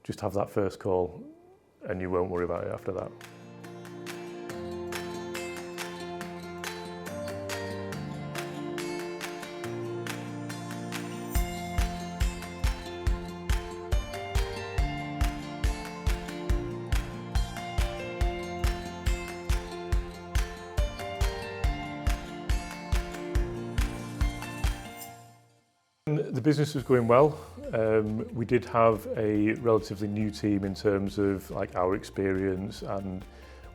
just have that first call and you won't worry about it after that. The business was going well. We did have a relatively new team in terms of like our experience, and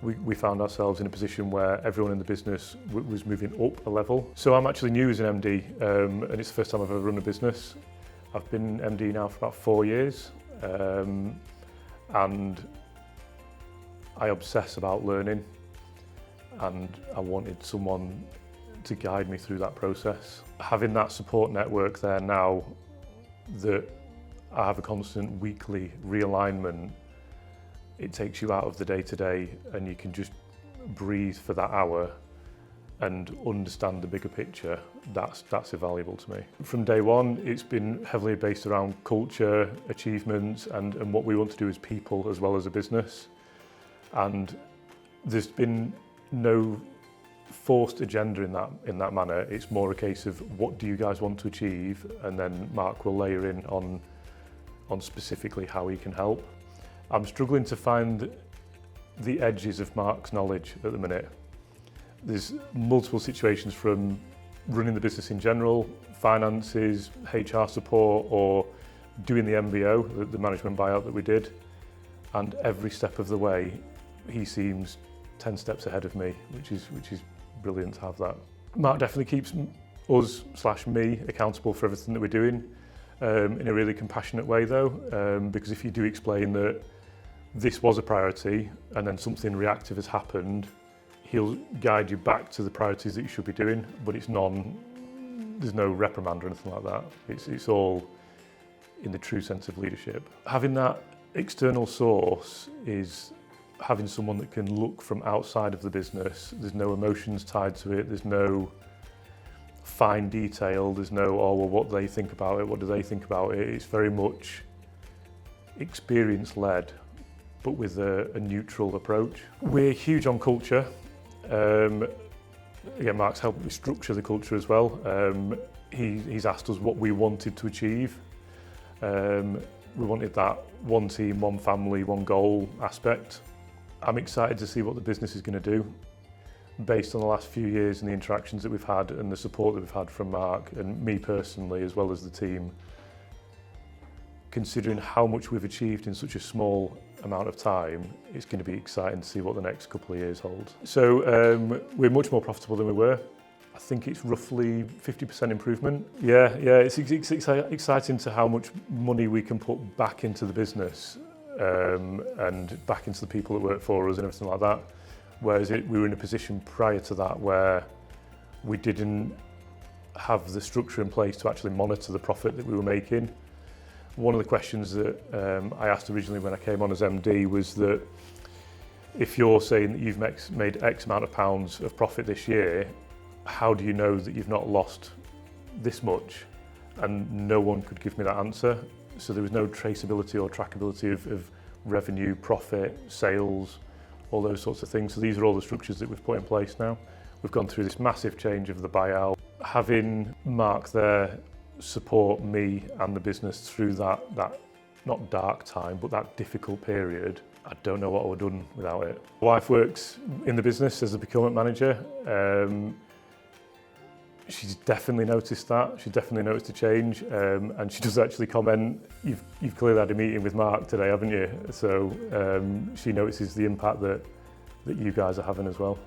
we found ourselves in a position where everyone in the business was moving up a level. So I'm actually new as an MD, and it's the first time I've ever run a business. I've been MD now for about 4 years, and I obsess about learning, and I wanted someone to guide me through that process. Having that support network there now, that I have a constant weekly realignment, it takes you out of the day-to-day and you can just breathe for that hour and understand the bigger picture. That's invaluable to me. From day one, it's been heavily based around culture, achievements, and what we want to do as people as well as a business. And there's been no forced agenda in that manner. It's more a case of what do you guys want to achieve, and then Mark will layer in on specifically how he can help. I'm struggling to find the edges of Mark's knowledge at the minute. There's multiple situations from running the business in general, finances, HR support, or doing the MBO, the management buyout that we did, and every step of the way he seems 10 steps ahead of me, which is brilliant to have that. Mark definitely keeps us/me accountable for everything that we're doing, in a really compassionate way though, because if you do explain that this was a priority and then something reactive has happened, he'll guide you back to the priorities that you should be doing, but there's no reprimand or anything like that. It's all in the true sense of leadership. Having that external source is having someone that can look from outside of the business. There's no emotions tied to it, there's no fine detail, there's no, oh well, what do they think about it, what do they think about it. It's very much experience-led, but with a neutral approach. We're huge on culture. Again, Mark's helped me structure the culture as well. He's asked us what we wanted to achieve. We wanted that one team, one family, one goal aspect. I'm excited to see what the business is going to do based on the last few years and the interactions that we've had and the support that we've had from Mark and me personally, as well as the team. Considering how much we've achieved in such a small amount of time, it's going to be exciting to see what the next couple of years hold. So we're much more profitable than we were. I think it's roughly 50% improvement. Yeah, it's exciting to how much money we can put back into the business. And back into the people that work for us and everything like that. Whereas we were in a position prior to that where we didn't have the structure in place to actually monitor the profit that we were making. One of the questions that I asked originally when I came on as MD was that if you're saying that you've made X amount of pounds of profit this year, how do you know that you've not lost this much? And no one could give me that answer. So there was no traceability or trackability of revenue, profit, sales, all those sorts of things. So these are all the structures that we've put in place now. We've gone through this massive change of the buyout. Having Mark there support me and the business through that not dark time, but that difficult period, I don't know what I would have done without it. My wife works in the business as a procurement manager. She's definitely noticed that. She's definitely noticed a change, and she does actually comment, you've clearly had a meeting with Mark today, haven't you? So she notices the impact that you guys are having as well.